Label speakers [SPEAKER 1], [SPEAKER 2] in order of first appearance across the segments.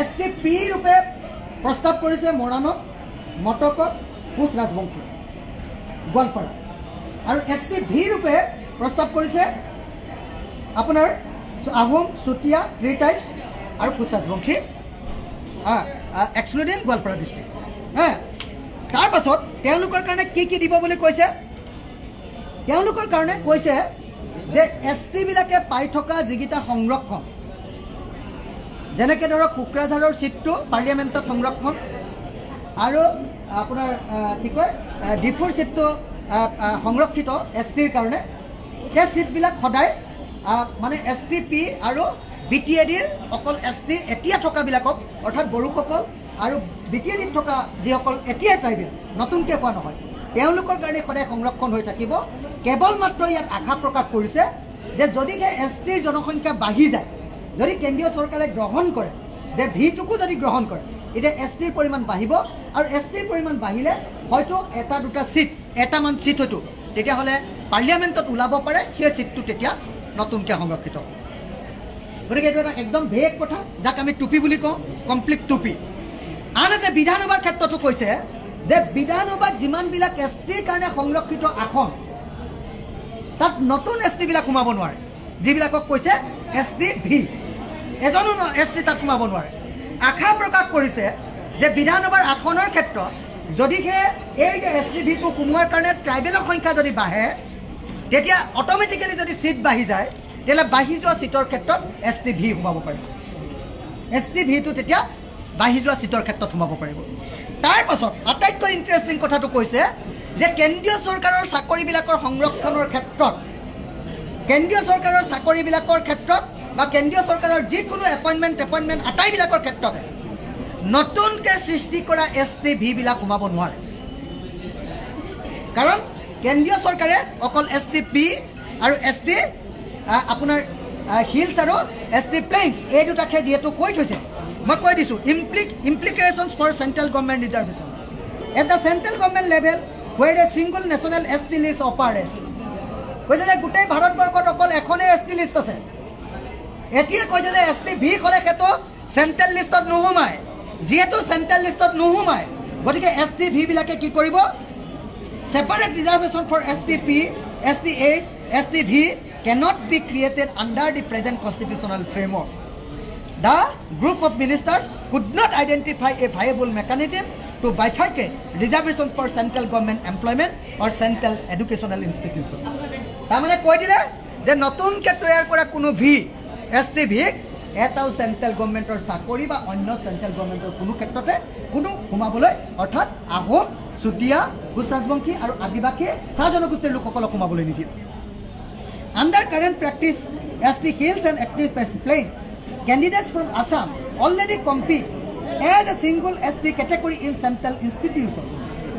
[SPEAKER 1] STP ৰূপে প্ৰস্তাৱ কৰিছে মৰাণক, মটকক, কোচ ৰাজবংশী গোৱালপাৰা। আৰু STV ৰূপে প্ৰস্তাৱ কৰিছে আপোনাৰ আহোম, চুতীয়া, ত্ৰিটাইজ আৰু কোচ ৰাজবংশী এক্সক্লুডিং গোৱালপাৰা ডিষ্ট্ৰিক্ট। তাৰ পাছত তেওঁলোকৰ কাৰণে কি দিব বুলি কৈছে? তেওঁলোকৰ কাৰণে কৈছে যে ST বিলাকে পাই থকা যিকেইটা সংৰক্ষণ, যেনেকৈ ধৰক কোকৰাঝাৰৰ চিটটো পাৰ্লিয়ামেণ্টত সংৰক্ষণ আৰু আপোনাৰ কি কয় ডিফুৰ চিটটো সংৰক্ষিত STৰ কাৰণে, সেই চিটবিলাক সদায় মানে STP আৰু BTADৰ অকল ST এতিয়া থকাবিলাকক অৰ্থাৎ বড়োসকল আৰু BTADত থকা যিসকল এতিয়াৰ ট্ৰাইবেল নতুনকৈ কোৱা নহয়, তেওঁলোকৰ কাৰণে সদায় সংৰক্ষণ হৈ থাকিব। কেৱল মাত্ৰ ইয়াত আশা প্ৰকাশ কৰিছে যে যদিহে STৰ জনসংখ্যা বাঢ়ি যায়, যদি কেন্দ্ৰীয় চৰকাৰে গ্ৰহণ কৰে যে ভিটোকো যদি গ্ৰহণ কৰে, এতিয়া STৰ পৰিমাণ বাঢ়িব আৰু STৰ পৰিমাণ বাঢ়িলে হয়তো এটা দুটা চিট, এটামান চিট হয়তো তেতিয়াহ'লে পাৰ্লিয়ামেণ্টত ওলাব পাৰে, সেই চিটটো তেতিয়া নতুনকৈ সংৰক্ষিত হ'ব। গতিকে এইটো এটা একদম ভেগ কথা, যাক আমি টুপি বুলি কওঁ, কমপ্লিট টুপি। আনহাতে বিধানসভাৰ ক্ষেত্ৰতো কৈছে যে বিধানসভাত যিমানবিলাক STৰ কাৰণে সংৰক্ষিত আসন, তাত নতুন ST বিলাক সোমাব নোৱাৰে, যিবিলাকক কৈছে STV, এজনো ST তাত সোমাব নোৱাৰে। আশা প্ৰকাশ কৰিছে যে বিধানসভাৰ আসনৰ ক্ষেত্ৰত যদিহে এই যে STVটো সোমোৱাৰ কাৰণে ট্ৰাইবেলৰ সংখ্যা যদি বাঢ়ে, তেতিয়া অট'মেটিকেলি যদি চিট বাঢ়ি যায়, তেতিয়াহ'লে বাঢ়ি যোৱা চিটৰ ক্ষেত্ৰত STV সোমাব পাৰিব। STVটো তেতিয়া বাঢ়ি যোৱা চিটৰ ক্ষেত্ৰত সোমাব পাৰিব। তাৰ পাছত আটাইতকৈ ইণ্টাৰেষ্টিং কথাটো কৈছে যে কেন্দ্ৰীয় চৰকাৰৰ চাকৰিবিলাকৰ সংৰক্ষণৰ ক্ষেত্ৰত, কেন্দ্ৰীয় চৰকাৰৰ চাকৰিবিলাকৰ ক্ষেত্ৰত বা কেন্দ্ৰীয় চৰকাৰৰ যিকোনো এপইণ্টমেণ্ট আটাইবিলাকৰ ক্ষেত্ৰতে নতুনকৈ সৃষ্টি কৰা STV বিলাক সোমাব নোৱাৰে। কাৰণ কেন্দ্ৰীয় চৰকাৰে অকল STP আৰু ST আপোনাৰ হিলছ আৰু ST প্লেইনছ এই দুটাকে যিহেতু কৈ থৈছে, মই কৈ দিছোঁ implications for central government reservation at the central government level where a single national ST list operates. কৈছে যে গোটেই ভাৰতবৰ্ষত অকল এখনেই ST লিষ্ট আছে। এতিয়া কৈছে যে STV কৰে সেইটো চেণ্ট্ৰেল লিষ্টত নোসোমায়, যিহেতু চেণ্ট্ৰেল লিষ্টত নোসোমায় গতিকে STV বিলাকে কি কৰিব, separate reservation for STP, STH, STV cannot be created under the present constitutional framework. The group of ministers could not identify a viable mechanism to bifurcate reservation for central government employment or central educational institution. তাৰমানে কৈ দিলে যে নতুনকৈ তৈয়াৰ কৰা কোনো STV এটাও central গভৰ্ণমেণ্টৰ চাকৰি বা অন্য চেণ্ট্ৰেল গভৰ্ণমেণ্টৰ কোনো ক্ষেত্ৰতে কোনো সোমাবলৈ, অৰ্থাৎ আহোম, চুতীয়া, কোচ ৰাজবংশী আৰু আদিবাসী চাহ জনগোষ্ঠীৰ লোকসকলক সোমাবলৈ নিদিয়ে। Under current practice, ST hills and active plains, candidates from Assam already compete as a single ST category in central institutions.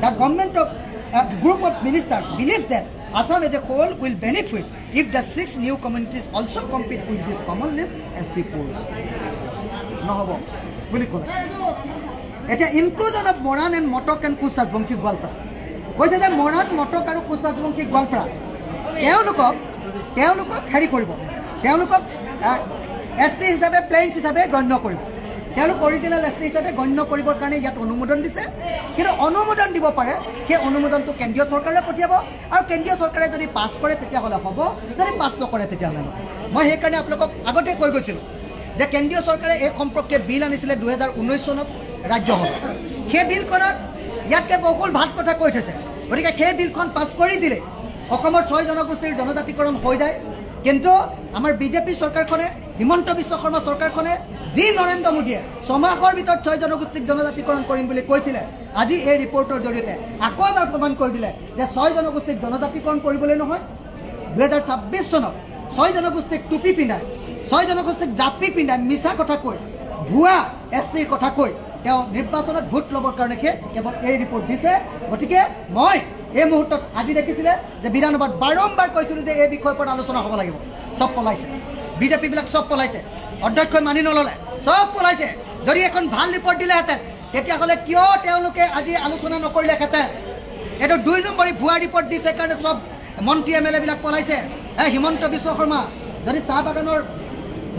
[SPEAKER 1] The government of group of ministers believes that Assam as a whole will benefit if the 6 new communities also compete with this common list ST pools. নহ'ব বুলি ক'লে। এতিয়া inclusion of Moran and Motok and Koch Rajbongshi Goalpara কৈছে যে মৰাণ, মটক আৰু কোচ ৰাজবংশী গোৱালপাৰা তেওঁলোকক হেৰি কৰিব, তেওঁলোকক ST হিচাপে প্লেইনছ হিচাপে গণ্য কৰিব। তেওঁলোক অৰিজিনেল ST হিচাপে গণ্য কৰিবৰ কাৰণে ইয়াত অনুমোদন দিছে, কিন্তু অনুমোদন দিব পাৰে সেই অনুমোদনটো কেন্দ্ৰীয় চৰকাৰে পঠিয়াব আৰু কেন্দ্ৰীয় চৰকাৰে যদি পাছ কৰে তেতিয়াহ'লে হ'ব, যদি পাছ নকৰে তেতিয়াহ'লে নহয়। মই সেইকাৰণে আপোনালোকক আগতে কৈ গৈছিলোঁ যে কেন্দ্ৰীয় চৰকাৰে এই সম্পৰ্কে বিল আনিছিলে 2019 চনত ৰাজ্যসভাত। সেই বিলখনত ইয়াতকৈ বহুল ভাগ কথা কৈ থৈছে, গতিকে সেই বিলখন পাছ কৰি দিলে অসমৰ 6 জনগোষ্ঠীৰ জনজাতিকৰণ হৈ যায়। কিন্তু আমাৰ বিজেপি চৰকাৰখনে, হিমন্ত বিশ্ব শৰ্মা চৰকাৰখনে যি নৰেন্দ্ৰ মোদীয়ে 6 মাহৰ ভিতৰত 6 জনগোষ্ঠীক জনজাতিকৰণ কৰিম বুলি কৈছিলে, আজি এই ৰিপৰ্টৰ জৰিয়তে আকৌ এবাৰ প্ৰমাণ কৰি দিলে যে 6 জনগোষ্ঠীক জনজাতিকৰণ কৰিবলৈ নহয়। 2026 চনত 6 জনগোষ্ঠীক টুপি পিন্ধাই, 6 জনগোষ্ঠীক জাপি পিন্ধাই মিছা কথা কৈ, ভুৱা STৰ কথা কৈ তেওঁ নিৰ্বাচনত ভোট ল'বৰ কাৰণে কেৱল এই ৰিপৰ্ট দিছে। গতিকে মই এই মুহূৰ্তত আজি দেখিছিলে যে বিধানসভাত বাৰম্বাৰ কৈছিলোঁ যে এই বিষয়ৰ ওপৰত আলোচনা হ'ব লাগিব, চব পলাইছে, বিজেপিবিলাক চব পলাইছে, অধ্যক্ষই মানি নল'লে, চব পলাইছে। যদি এখন ভাল ৰিপৰ্ট দিলেহেঁতেন তেতিয়াহ'লে কিয় তেওঁলোকে আজি আলোচনা নকৰিলেহেঁতেন? এইটো 2 নম্বৰী ভুৱা ৰিপৰ্ট দিছে কাৰণে চব মন্ত্ৰী MLA বিলাক পলাইছে। হিমন্ত বিশ্ব শৰ্মা যদি চাহ বাগানৰ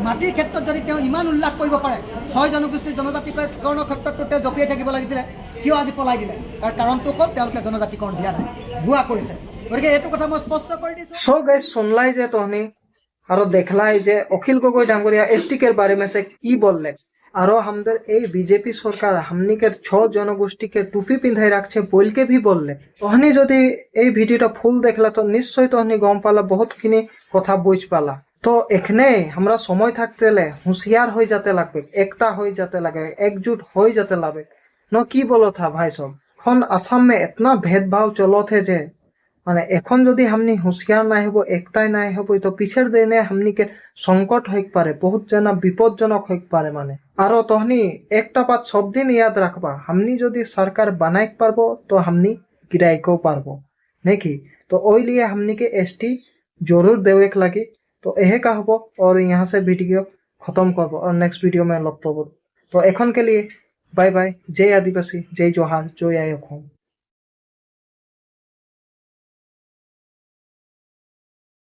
[SPEAKER 1] মাটিৰ ক্ষেত্ৰত যদি তেওঁ ইমান উল্লাস কৰিব পাৰে 6 জনগোষ্ঠীৰ জনজাতিকৰণৰ ক্ষেত্ৰতো তেওঁ জঁপিয়াই থাকিব লাগিছিলে কিয় আজি পলাই দিলে তাৰ কাৰণটো হ'ল তেওঁলোকে জনজাতিকৰণ দিয়া নাই ভুৱা কৰিছে গতিকে এইটো কথা মই স্পষ্ট কৰি দিছোঁ
[SPEAKER 2] सो गाइस सुनलाई जे तोहनी और देखलाई जे अखिल गगৈ डांगरिया एसटी के बारे में से की बोलले और हमदर ए बीजेपी सरकार हमनी के 6 जनगोष्ठी के टुपी पिंधाई राखছে बोल के भी बोलले तोहनी যদি এই ভিডিওটা ফুল দেখলা তো নিশ্চয় তহনি গম পালা বহুত কিনি কথা বুঝ পালা तो एखने हमरा समय থাকতে ले होशियार हो जाते লাগবে एकता हो जाते लगे एकजुट हो जाते लगे न की बोलो था भाई सब এখন आसाम में इतना भेदभाव चलो थे जे মানে এখন যদি हमनी होशियार ना हबो एकता ना हबो तो पिछर दिने हमनी के संकट होइक पारे बहुत जना विपदजनक होइक पारे माने आरो तहनी एकटा बात सब दिन याद रखबा हमनी যদি सरकार बनाइक पारबो तो हमनी गिराइको पारबो नेकी तो ओइ लिए हमनी के एसटी जरूर देवेक लगी तो यह कहबो और यहाँ से वीडियो खत्म करबो और नेक्स्ट वीडियो में लग पाबो तो एखन के लिए बाय बाय जय आदिवासी जय जोहार जय आय अखम।